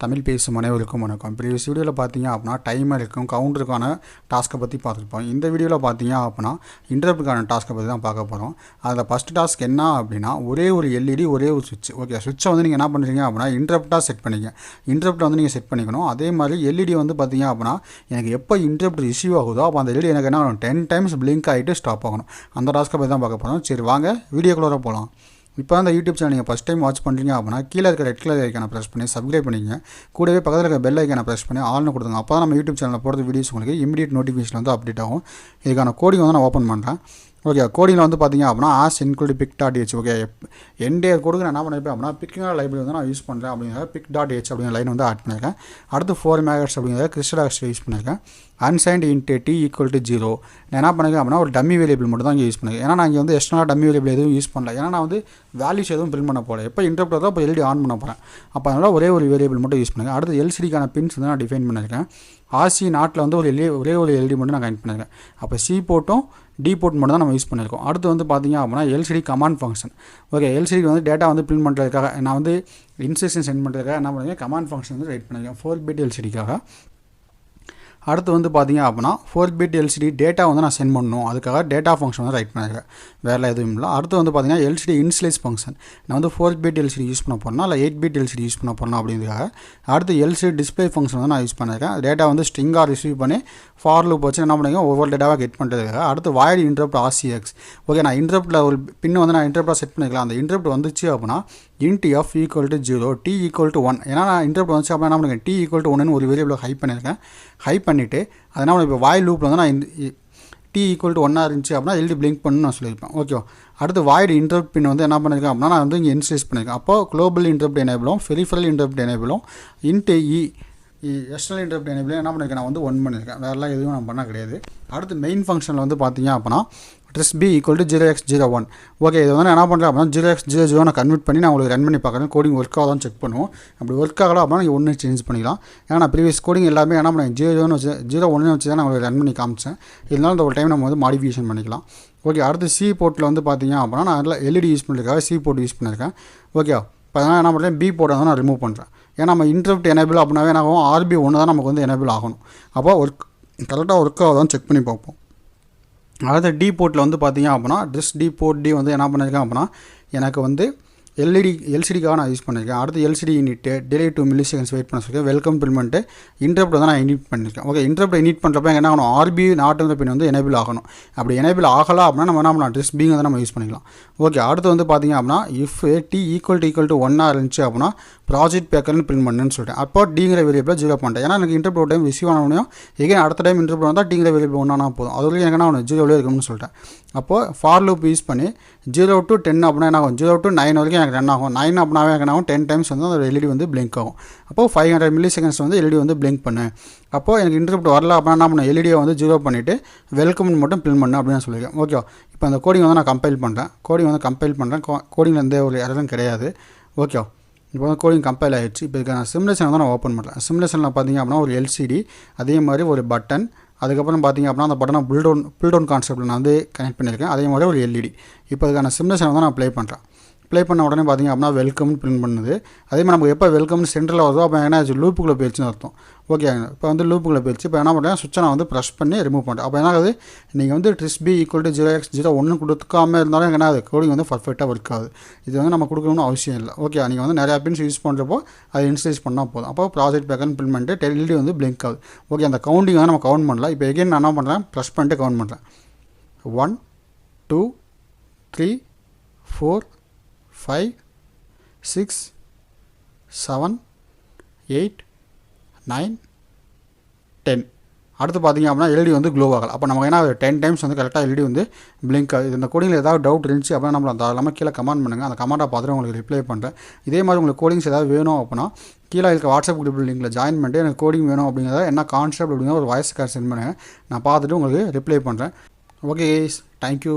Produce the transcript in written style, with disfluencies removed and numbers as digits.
தமிழ் பேசும் அனைவருக்கும் வணக்கம். ப்ரீவியஸ் வீடியோவில் பார்த்தீங்க அப்படின்னா டைமருக்கும் கவுண்டருக்கான டாஸ்க்கை பற்றி பார்த்துருப்போம். இந்த வீடியோவில் பார்த்தீங்க அப்படின்னா இன்டரப்ட்டுக்கான டாஸ்க்கை பற்றி தான் பார்க்க போகிறோம். அதில் ஃபஸ்ட் டாஸ்க் என்ன அப்படின்னா ஒரே ஒரு எல்இடி ஒரே ஒரு சுவிட்ச். ஓகே, சுவிட்சை வந்து நீங்கள் என்ன பண்ணுறீங்க அப்படின்னா இன்டரப்ட்டாக செட் பண்ணிங்க. இன்டரப்ட்டை வந்து நீங்கள் செட் பண்ணிக்கணும். அதே மாதிரி எல்இடி வந்து பார்த்தீங்க அப்படின்னா எனக்கு எப்போ இன்டரப்ட் ரிசீவ் ஆகுதோ அப்போ அந்த எல்இடி எனக்கு என்ன ஆகணும் 10 டைம்ஸ் பிளிங்க் ஆகிட்டு ஸ்டாப் ஆகணும். அந்த டாஸ்க்கை பற்றி தான் பார்க்க போகிறோம். சரி வாங்க வீடியோக்குள்ளே போகலாம். இப்போ அந்த யூடியூப் சேனல் நீங்கள் ஃபஸ்ட் டைம் வாட்ச் பண்ணுறீங்க அப்படின்னா கீழே இருக்க ரெட் கலர் ஐக்கானை ப்ரெஸ் பண்ணி சப்ஸ்கிரைப் பண்ணிங்க. கூடவே பக்கத்தில் இருக்க பெல் ஐக்கானை ப்ரெஸ் பண்ணி ஆல்னு கொடுத்துங்க. அப்போ தான் நம்ம யூடியூப் சேனலில் போடுற வீடியோஸ் உங்களுக்கு இமீடியட் நோட்டிஃபிகேஷன் வந்து அப்டேட் ஆகும். இதுக்கான கோடிங் வந்து நான் ஓப்பன் பண்ணுறேன். ஓகே, கோடிங்கில் வந்து பார்த்தீங்க அப்படின்னா ஆஸ் இன்க்ளூட் PIC.h. ஓகே, என்டைய கோடுக்கு நான் என்ன பண்ணியிருப்பேன் அப்படின்னா பிக்கிங் லைப்ரரி வந்து நான் யூஸ் பண்ணுறேன் அப்படிங்கிற PIC.h அப்படிங்கிற லைன் வந்து ஆட் பண்ணியிருக்கேன். அடுத்து 4 MHz அப்படிங்கிற கிறிஸ்டல் யூஸ் பண்ணியிருக்கேன். Unsigned int t = 0. நான் என்ன பண்ணியிருக்கேன் அப்படின்னா ஒரு டம்மி வேரியபிள் மட்டும் தான் இங்கே யூஸ் பண்ணியிருக்கேன். ஏன்னா நான் இங்கே வந்து எக்ஸ்ட்ரா டம்மி வேரியபிள் எதுவும் யூஸ் பண்ணல. ஏன்னா நான் வந்து வேல்யூஸ் எதுவும் பிரிண்ட் பண்ண போகிறேன். எப்போ இன்டரப்ட் வருதோ அப்போ எல்இடி ஆன் பண்ண போகிறேன். அப்போ அதனால் ஒரே ஒரு வேரியபிள் மட்டும் யூஸ் பண்ணியிருக்கேன். அடுத்து எல்சிடிக்கான பின்ஸ் வந்து நான் டிஃபைன் பண்ணியிருக்கேன். ஆர்சி நாட்டில் வந்து ஒரே ஒரு எல்இடி மட்டும் நான் கனெக்ட் பண்ணியிருக்கேன். அப்போ சி போர்ட்டும் டி போர்ட் மட்டும் தான் நம்ம யூஸ் பண்ணியிருக்கோம். அடுத்து வந்து பார்த்தீங்க அப்படின்னா LCD command function. Okay, LCD வந்து டேட்டா வந்து பிரிண்ட் பண்ணுறதுக்காக நான் வந்து இன்ஸ்ட்ரக்ஷன் சென்ட் பண்ணுறதுக்காக என்ன பண்ணுறேன் கமாண்ட் ஃபங்க்ஷன் வந்து ரைட் பண்ணியிருக்கேன் 4 பிட் எல்சிடிக்காக. அடுத்து வந்து பார்த்தீங்க அப்படின்னா 4 பிட் எல்சிடி டேட்டா வந்து நான் சென்ட் பண்ணணும். அதுக்காக டேட்டா ஃபங்க்ஷன் வந்து ரைட் பண்ணியிருக்கேன். வேறு எதுவும் இல்லை. அடுத்து வந்து பார்த்தீங்கன்னா எல்சிடி இன்ஸ்லைஸ் ஃபங்க்ஷன். நான் வந்து 4 பிட் எல்சிடி யூஸ் பண்ண போகிறேன்னா இல்லை 8 பிட் எல்சிடி யூஸ் பண்ண போகிறேன் அப்படிங்கிறதுக்காக. அடுத்து எல்சிடி டிஸ்பிளே ஃபங்க்ஷன் வந்து நான் யூஸ் பண்ணியிருக்கேன். டேட்டா வந்து ஸ்ட்ரிங்காக ரிசீவ் பண்ணி ஃபார் லூப் வச்சு என்ன பண்ணுங்க ஒவ்வொரு டேட்டாவாக கெட் பண்ணுறதுக்காக. அடுத்து வாய்டு இன்டரப்ட் RCX. ஓகே, நான் இன்டரப்ட்டில் ஒரு பின்னு வந்து நான் இன்டரப்டாக செட் பண்ணிக்கலாம். அந்த இன்டரப்ட் வந்துச்சு அப்படின்னா int f = 0 t = 1. ஏன்னா நான் இன்டரப்ட் வந்துச்சு அப்படின்னா என்ன பண்ணுங்க t = 1 ஒரு வேரியபிளை ஹை பண்ணியிருக்கேன். ஹை பண்ணிவிட்டு அதனால் இப்போ வாய் லூப்பில் வந்து நான் t = 1 இருந்துச்சு அப்படின்னா எல்இடி பிளிங்க் பண்ணணும்னு நான் சொல்லியிருப்பேன். ஓகே, அடுத்து வாய்டு இன்டரப்ட் பின் வந்து என்ன பண்ணியிருக்கேன் அப்படின்னா நான் வந்து இங்கே இன்ஸ்டேஸ் பண்ணியிருக்கேன். அப்போது குளோபல் இன்டரப்ட் எனேபிளும் பெரிஃபரல் இன்டரப்ட் எனேபிளும் int எக்ஸ்டர்னல் இன்டரப்ட் எனேபிளும் என்ன பண்ணியிருக்கேன் நான் வந்து 1 பண்ணியிருக்கேன். வேறெல்லாம் எதுவும் நான் பண்ண கிடையாது. அடுத்து மெயின் ஃபங்க்ஷனில் வந்து பார்த்தீங்க அப்படின்னா b = 0x01. ஓகே, இது வந்து நான் என்ன பண்ணுறேன் அப்படின்னா 0x00 நான் கன்வெர்ட் பண்ணி நான் உங்களுக்கு ரன் பண்ணி பார்க்குறேன். கோடிங் ஒர்க் ஆகுதான்னு செக் பண்ணுவோம். அப்படி ஒர்க் ஆகலாம் அப்படின்னா நீங்கள் 1 சேஞ்ச் பண்ணிக்கலாம். ஏன்னா நான் ப்ரீவியஸ் கோடிங் எல்லாமே என்ன பண்ணேன் 0.1 வச்சு தான் நான் உங்களுக்கு ரன் பண்ணி காமிச்சேன். இதனால இந்த ஒரு டைம் நம்ம வந்து மாடிஃபிகேஷன் பண்ணிக்கலாம். ஓகே, அடுத்து சி போர்ட்டில் வந்து பார்த்தீங்க அப்படின்னா நான் அதில் எல்இடி யூஸ் பண்ணியிருக்காங்க சி போர்ட் யூஸ் பண்ணியிருக்கேன். ஓகே, இப்போ அதனால் என்ன பண்ணுறேன் பி போர்ட்டை வந்து நான் ரிமூவ் பண்ணுறேன். ஏன்னா நம்ம இன்டரப்ட் எனேபிள் அப்படின்னாவே என்ன ஆகும் RB 1 தான் நமக்கு வந்து எனேபிள் ஆகணும். அப்போ கரெக்டாக ஒர்க் ஆகுதான்னு செக் பண்ணி பார்ப்போம். அதாவது டி போர்ட்டில் வந்து பார்த்தீங்க அப்படின்னா டி போர்ட் டி வந்து என்ன பண்ணியிருக்கேன் அப்படின்னா எனக்கு வந்து எல்சிடிக்காக நான் யூஸ் பண்ணியிருக்கேன். அடுத்து LCD unit delay 2 milliseconds wait பண்ண சொல்லியிருக்கேன். வெல்கம் பிரிமெண்ட்டு இன்டரப்ட் வந்து நான் இனிட் பண்ணியிருக்கேன். ஓகே, இன்டரப்ட் இனிட் பண்ணுறப்ப என்ன ஆகணும் RB நாட்டுங்கிற பின் வந்து எனேபிள் ஆகணும். அப்படி எனேபிள் ஆகலாம் அப்படின்னா நம்ம என்ன பண்ணலாம் டிஸ்பிங் வந்து நம்ம யூஸ் பண்ணிக்கலாம். ஓகே, அடுத்து வந்து பார்த்தீங்க அப்படின்னா இஃப் t = 1 இருந்துச்சு அப்படின்னா ப்ராஜெக்ட் பேக்கர்னு பிரிண்ட் பண்ணுன்னு சொல்லிட்டேன். அப்போ டிங்கிற வேரியபிள் 0 பண்ணிட்டேன். ஏன்னா எனக்கு இன்டரப்ட் ஒரு டைம் ரிசீவ் ஆனவனையும் எகைன் அடுத்த டைம் இன்டரப்ட் வந்தால் டிங்கிற வேரியபிள் 1 ஆனால் போதும். அது வரைக்கும் எனக்கு என்ன ஆகணும் 0 இருக்கணும்னு சொல்லிட்டேன். அப்போது ஃபார் லூப் யூஸ் பண்ணி 0 to 10 அப்படின்னா என்ன ஆகும் 0 to 9 வரைக்கும் எனக்கு ரன் ஆகும். 9 அப்படின்னாவே எனக்கு என்ன ஆகும் 10 டைம்ஸ் வந்து அந்த எல்இடி வந்து பிளிங்க் ஆகும். அப்போது 500 milliseconds வந்து எல்இடி வந்து பிளிங்க் பண்ணு. அப்போது எனக்கு இன்டரப்ட் வரல அப்படின்னா என்ன பண்ண எல்இடியை வந்து 0 பண்ணிவிட்டு வெல்கம்னு மட்டும் பிரிண்ட் பண்ணு அப்படின்னு சொல்லியிருக்கேன். ஓகே, இப்போ அந்த கோடிங் வந்து நான் கம்பைல் பண்ணுறேன். கோடிங்கில் எந்த ஒரு எரரும் கிடையாது. ஓகே, இப்போ வந்து கோடிங் கம்பைல் ஆகிடுச்சு. இப்போ இதுக்கான சிமுலேஷன் வந்து நான் ஓப்பன் பண்ணுறேன். சிமுலேஷனில் பார்த்தீங்க அப்படின்னா ஒரு எல்சிடி அதே மாதிரி ஒரு பட்டன் அதுக்கப்புறம் பார்த்தீங்க அப்படின்னா அந்த பட்டனை புல்டவுன் கான்செப்ட்டில் நான் வந்து கனெக்ட் பண்ணியிருக்கேன். அதே மாதிரி ஒரு எல்இடி. இப்போ அதுக்கான சிமுலேஷன் வந்து நான் ப்ளே பண்ணுறேன். ப்ளே பண்ண உடனே பார்த்தீங்க அப்படின்னா வெல்கம்னு பிரிண்ட் பண்ணுது. அதே மாதிரி நமக்கு எப்போ வெல்கம்னு சென்டரில் வருதோ அப்போ என்ன ஆச்சு லூப்புக்குள்ளே போயிடுச்சுன்னு அர்த்தம். ஓகே, இப்போ வந்து லூப்புக்குள்ளே போயிடுச்சு. இப்போ என்ன பண்ணுறேன் சுவிட்சை நான் வந்து ப்ரெஸ் பண்ணி ரிமூவ் பண்ணுறேன். அப்போ என்ன ஆகுது நீங்கள் வந்து b = 0x01 கொடுக்காமல் இருந்தாலும் எனக்கு என்ன ஆகுது கோடிங் வந்து பர்ஃபெக்டாக ஒர்க் ஆகுது. இது வந்து நம்ம கொடுக்கணும்னு அவசியம் இல்லை. ஓகே, நீங்கள் வந்து நிறையா பின்ஸ் யூஸ் பண்ணுறப்போ அதை இன்ஸ்டேஸ் பண்ணால் போதும். அப்போ ப்ராஜெக்ட் பேக்கர்னு பிரிண்ட் பண்ணிட்டு எல்இடி வந்து பிளிங்க் ஆகுது. ஓகே, அந்த கவுண்டிங் வந்து நம்ம கவுண்ட் பண்ணலாம். இப்போ எகைன் நான் என்ன பண்ணுறேன் ப்ரெஸ் பண்ணிட்டு கவுண்ட் பண்ணுறேன். 1 2 3 4 5 6 7 8 9 10. அடுத்து பார்த்தீங்க அப்படின்னா எல்இடி வந்து க்ளோ ஆகலை. அப்போ நமக்கு என்ன 10 டைம்ஸ் வந்து கரெக்டாக எல்இடி வந்து பிளிங்க் ஆகுது. இந்த கோடிங்கில் ஏதாவது டவுட் இருந்துச்சு அப்படின்னா நம்ம தாராளமாக கீழே கமெண்ட் பண்ணுங்கள். அந்த கமெண்ட்டை பார்த்துட்டு உங்களுக்கு ரிப்ளை பண்ணுறேன். இதே மாதிரி உங்களுக்கு கோடிங்ஸ் ஏதாவது வேணும் அப்படின்னா கீழே இருக்க வாட்ஸ்அப் குரூப் லிங்கில் ஜாயின் பண்ணிட்டு எனக்கு கோடிங் வேணும் அப்படிங்கிறத என்ன கான்செப்ட் அப்படிங்கிற ஒரு வாய்ஸ் கார்டு சென்ட் பண்ணுங்கள். நான் பார்த்துட்டு உங்களுக்கு ரிப்ளை பண்ணுறேன். Okay, thank you.